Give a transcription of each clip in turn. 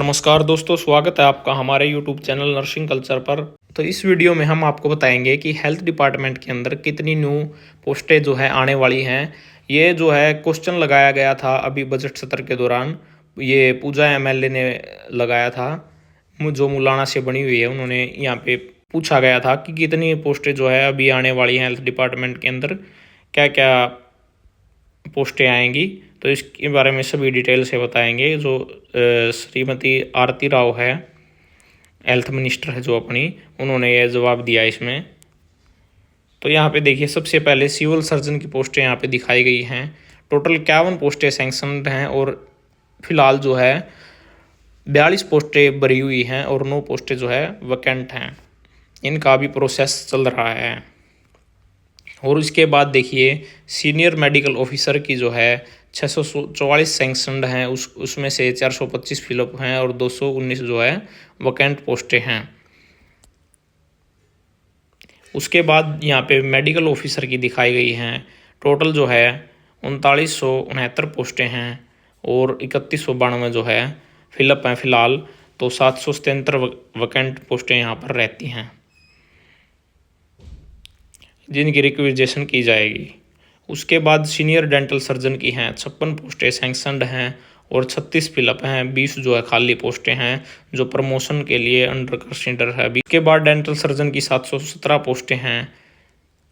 नमस्कार दोस्तों, स्वागत है आपका हमारे यूट्यूब चैनल नर्सिंग कल्चर पर। तो इस वीडियो में हम आपको बताएंगे कि हेल्थ डिपार्टमेंट के अंदर कितनी न्यू पोस्टें जो है आने वाली हैं। ये जो है क्वेश्चन लगाया गया था अभी बजट सत्र के दौरान। ये पूजा एमएलए ने लगाया था, जो मुलाना से बनी हुई है। उन्होंने यहाँ पे पूछा गया था कि कितनी पोस्टें जो है अभी आने वाली हैं हेल्थ डिपार्टमेंट के अंदर, क्या क्या पोस्टें आएंगी। तो इसके बारे में सभी डिटेल से बताएंगे। जो श्रीमती आरती राव है, हेल्थ मिनिस्टर है जो अपनी, उन्होंने ये जवाब दिया इसमें। तो यहाँ पे देखिए, सबसे पहले सिविल सर्जन की पोस्टें यहाँ पे दिखाई गई हैं। टोटल 51 पोस्टें सैंक्शनड हैं और फिलहाल जो है 42 पोस्टें भरी हुई हैं और 9 पोस्टें जो है वैकेंट हैं। इनका भी प्रोसेस चल रहा है। और इसके बाद देखिए, सीनियर मेडिकल ऑफिसर की जो है 644 सैंक्शनड हैं, उसमें से 425 फिलअप हैं और 219 जो है वैकेंट पोस्टें हैं। उसके बाद यहाँ पे मेडिकल ऑफिसर की दिखाई गई हैं। टोटल जो है 3969 पोस्टें हैं और 3192 जो है फिलअप हैं फिलहाल। तो 777 वैकेंट पोस्टें यहाँ पर रहती हैं जिनकी रिक्विजिशन की जाएगी। उसके बाद सीनियर डेंटल सर्जन की हैं 56 पोस्टें सैंक्शनड हैं और 36 फिलअप हैं। 20 जो है खाली पोस्टें हैं जो प्रमोशन के लिए अंडर कंसिडर है अभी। उसके बाद डेंटल सर्जन की 717 पोस्टें हैं,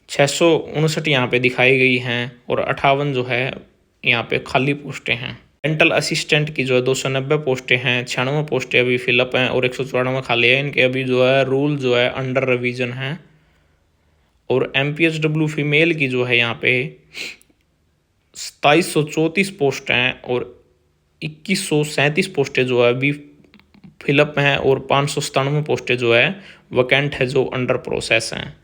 659 यहाँ पे दिखाई गई हैं और 58 जो है यहाँ पे खाली पोस्टें हैं। डेंटल असिस्टेंट की जो है 290 पोस्टें हैं, 96 पोस्टें अभी फिलअप हैं और 194 खाली है। इनके अभी जो है रूल जो है अंडर रिवीजन है। और MPHW फीमेल की जो है यहाँ पे 2734 पोस्ट हैं और 2137 पोस्टें जो है अभी फिलअप हैं और 597 पोस्टें जो है वैकेंट है जो अंडर प्रोसेस हैं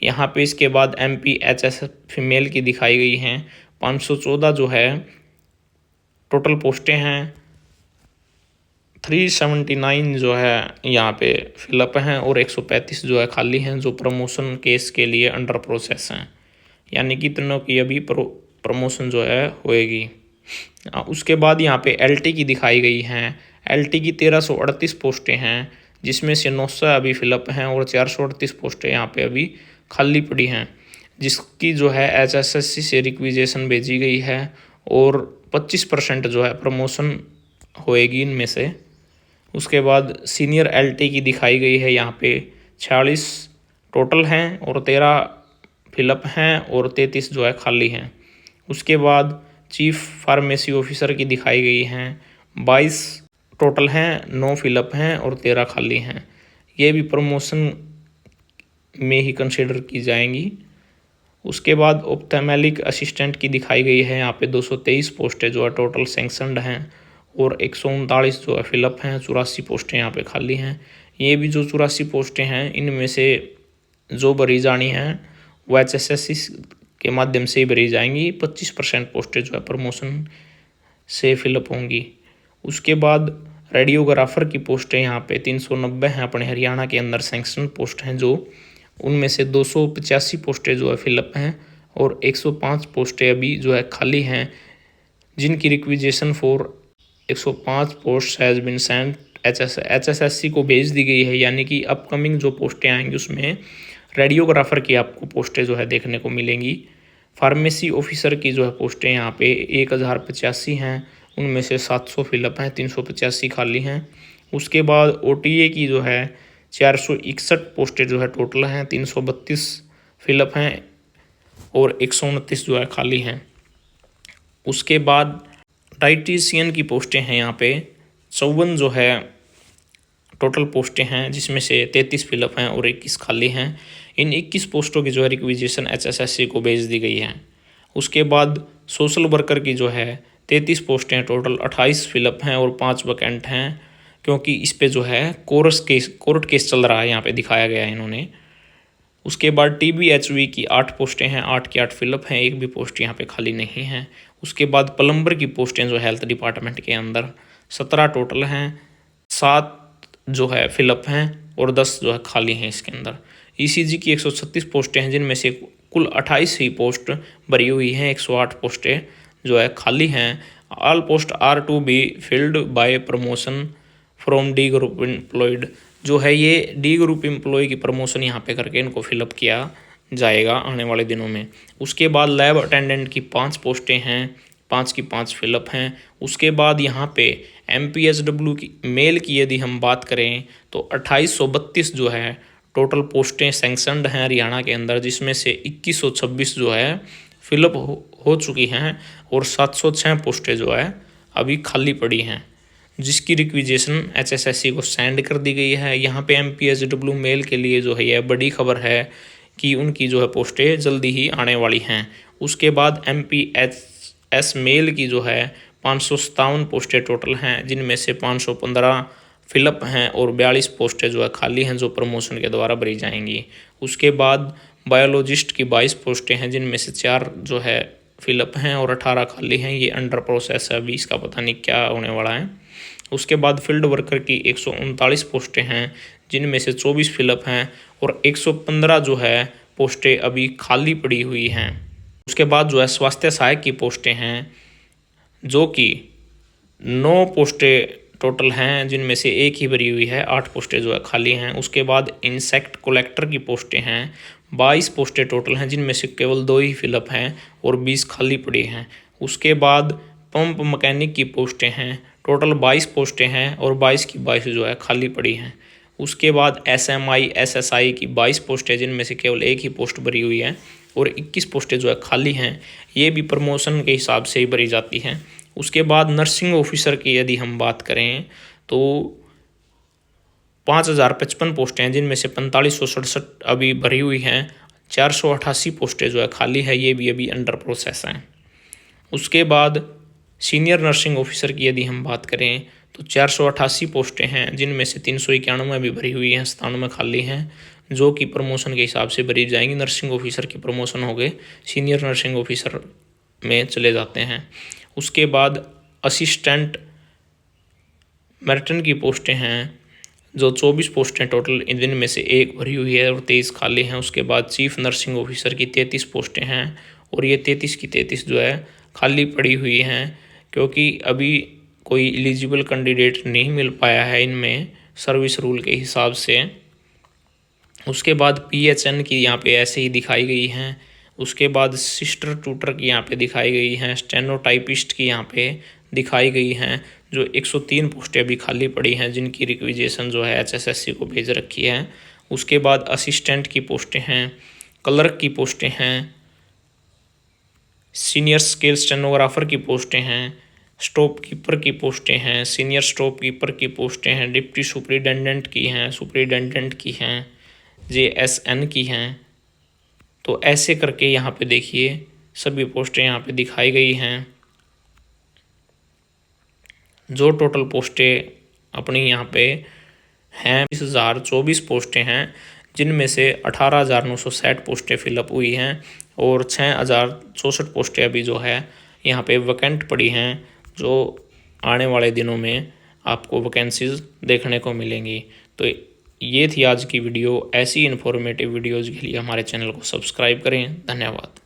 यहाँ पे। इसके बाद MPHS फीमेल की दिखाई गई हैं 514 जो है टोटल पोस्टें हैं। 379 जो है यहाँ पे फिलअप हैं और 135 जो है खाली हैं जो प्रमोशन केस के लिए अंडर प्रोसेस हैं, यानी कि तीनों की अभी प्रमोशन जो है होएगी। उसके बाद यहाँ पे LT की दिखाई गई हैं। LT की 1338 पोस्टें हैं जिसमें से 900 अभी फिलअप हैं और 438 पोस्टें यहाँ पे अभी खाली पड़ी हैं, जिसकी जो है HSSC से रिक्विजिशन भेजी गई है और 25% जो है प्रमोशन होएगी इनमें से। उसके बाद सीनियर LT की दिखाई गई है यहाँ पे 46 टोटल हैं और 13 फिलअप हैं और 33 जो है खाली हैं। उसके बाद चीफ फार्मेसी ऑफिसर की दिखाई गई हैं 22 टोटल हैं, 9 फिलअप हैं और 13 खाली हैं। ये भी प्रमोशन में ही कंसिडर की जाएंगी। उसके बाद ऑप्थेमेलिक असिस्टेंट की दिखाई गई है यहाँ पे 223 पोस्टें जो है टोटल सैंक्शनड हैं और 139 जो है फिलअप हैं। 84 पोस्टें यहाँ पे खाली हैं। ये भी जो 84 पोस्टें हैं इनमें से जो भरी जानी हैं वो HSSC के माध्यम से ही भरी जाएंगी। 25% पोस्टें जो है प्रमोशन से फिलअप होंगी। उसके बाद रेडियोग्राफर की पोस्टें यहाँ पे 390 हैं अपने हरियाणा के अंदर सैंक्शन पोस्ट हैं जो, उनमें से 285 पोस्टें जो है फिलअप हैं और 105 पोस्टें अभी जो है खाली हैं जिनकी requisition for 105 post has been sent HSSC को भेज दी गई है। यानी कि अपकमिंग जो पोस्टें आएंगी उसमें रेडियोग्राफर की आपको पोस्टें जो है देखने को मिलेंगी। फार्मेसी ऑफिसर की जो है पोस्टें यहाँ पे 1085 हैं, उनमें से 700 फिलअप हैं, 385 खाली हैं। उसके बाद OTA की जो है 461 पोस्टें जो है टोटल हैं, 332 फिलअप हैं और 129 जो है खाली हैं। उसके बाद डाइटिशियन की पोस्टें हैं यहाँ पे 54 जो है टोटल पोस्टें हैं जिसमें से 33 फिलअप हैं और 21 खाली हैं। इन 21 पोस्टों की जो है रिक्विजिशन HSSC को भेज दी गई है। उसके बाद सोशल वर्कर की जो है 33 पोस्टें हैं टोटल, 28 फिलअप हैं और 5 वैकेंट हैं, क्योंकि इस पे जो है कोर्ट केस चल रहा है, यहाँ पे दिखाया गया है इन्होंने। उसके बाद TBHV की 8 पोस्टें हैं, 8 की 8 फिलअप हैं, एक भी पोस्ट यहाँ पे खाली नहीं है। उसके बाद प्लम्बर की पोस्टें जो हेल्थ डिपार्टमेंट के अंदर 17 टोटल हैं, 7 जो है फिलअप हैं और 10 जो है खाली हैं इसके अंदर। ECG की 136 पोस्टें हैं जिनमें से कुल 28 ही पोस्ट भरी हुई हैं, 108 पोस्टें जो है खाली हैं। All post are to be filled by promotion from D group employed जो है, ये डी ग्रुप एम्प्लॉय की प्रमोशन यहाँ पे करके इनको फिलअप किया जाएगा आने वाले दिनों में। उसके बाद लैब अटेंडेंट की 5 पोस्टें हैं, 5 की 5 फिलअप हैं। उसके बाद यहाँ पे MPSW की मेल की यदि हम बात करें तो 2832 जो है टोटल पोस्टें सैंक्शनड हैं हरियाणा के अंदर, जिसमें से 2126 जो है फिलअप हो चुकी हैं और 706 पोस्टें जो है अभी खाली पड़ी हैं, जिसकी रिक्विजेशन HSSC को सेंड कर दी गई है। यहाँ पे MPSW मेल के लिए जो है यह बड़ी खबर है कि उनकी जो है पोस्टें जल्दी ही आने वाली हैं। उसके बाद MPHS मेल की जो है 557 पोस्टें टोटल हैं, जिनमें से 515 फिलअप हैं और 42 पोस्टें जो है खाली हैं, जो प्रमोशन के द्वारा भरी जाएंगी। उसके बाद बायोलॉजिस्ट की 22 पोस्टें हैं, जिनमें से 4 जो है फिलअप हैं और 18 खाली हैं। ये अंडर प्रोसेस है, अभी इसका पता नहीं क्या होने वाला है। उसके बाद फील्ड वर्कर की 139 पोस्टें हैं, जिनमें से 24 फिलअप हैं और 115 जो है पोस्टें अभी खाली पड़ी हुई हैं। उसके बाद जो है स्वास्थ्य सहायक की पोस्टें हैं, जो कि 9 पोस्टें टोटल हैं, जिनमें से 1 ही भरी हुई है, 8 पोस्टें जो है खाली हैं। उसके बाद इंसेक्ट कलेक्टर की पोस्टें हैं, 22 पोस्टें टोटल हैं, जिनमें से केवल 2 ही फिलअप हैं और 20 खाली पड़ी हैं। उसके बाद पंप मैकेनिक की पोस्टें हैं, टोटल 22 पोस्टें हैं और 22 की 22 जो है खाली पड़ी हैं। उसके बाद SMI SSI की 22 पोस्टें, जिनमें से केवल 1 ही पोस्ट भरी हुई है और 21 पोस्टें जो है खाली हैं। ये भी प्रमोशन के हिसाब से ही भरी जाती हैं। उसके बाद नर्सिंग ऑफिसर की यदि हम बात करें तो 5055 पोस्टें हैं, जिनमें से 4567 अभी भरी हुई हैं, 488 पोस्टें जो है खाली है, ये भी अभी अंडर प्रोसेस हैं। उसके बाद सीनियर नर्सिंग ऑफिसर की यदि हम बात करें तो 488 पोस्टें हैं, जिनमें से 391 अभी भरी हुई हैं, 97 खाली हैं, जो कि प्रमोशन के हिसाब से भरी जाएंगी। नर्सिंग ऑफिसर की प्रमोशन हो गए सीनियर नर्सिंग ऑफिसर में चले जाते हैं। उसके बाद असिस्टेंट मेरिटन की पोस्टें हैं, जो 24 पोस्टें टोटल, जिनमें से 1 भरी हुई है और 23 खाली हैं। उसके बाद चीफ नर्सिंग ऑफिसर की 33 पोस्टें हैं और ये 33 की 33 जो है खाली पड़ी हुई हैं, क्योंकि अभी कोई एलिजिबल कैंडिडेट नहीं मिल पाया है इनमें सर्विस रूल के हिसाब से। उसके बाद PHN की यहाँ पे ऐसे ही दिखाई गई हैं। उसके बाद सिस्टर ट्यूटर की यहाँ पे दिखाई गई हैं, स्टेनोटाइपिस्ट की यहाँ पे दिखाई गई हैं, जो 103 पोस्टें अभी खाली पड़ी हैं, जिनकी रिक्विजेशन जो है HSSC को भेज रखी है। उसके बाद असिस्टेंट की पोस्टें हैं, क्लर्क की पोस्टें हैं, सीनियर स्केल स्टेनोग्राफर की पोस्टें हैं, स्टॉप कीपर की पोस्टें हैं, सीनियर स्टॉप कीपर की पोस्टें हैं, डिप्टी सुपरिटेंडेंट की हैं, सुपरिटेंडेंट की हैं, JSN की हैं। तो ऐसे करके यहाँ पे देखिए सभी पोस्टें यहाँ पे दिखाई गई हैं। जो टोटल पोस्टें अपनी यहाँ पे हैं 20,024 पोस्टें हैं, जिनमें से 18,960 पोस्टें फिलअप हुई हैं और 6,064 पोस्टें अभी जो है यहाँ पे वैकेंट पड़ी हैं, जो आने वाले दिनों में आपको वैकेंसीज देखने को मिलेंगी। तो ये थी आज की वीडियो। ऐसी इन्फॉर्मेटिव वीडियोज़ के लिए हमारे चैनल को सब्सक्राइब करें। धन्यवाद।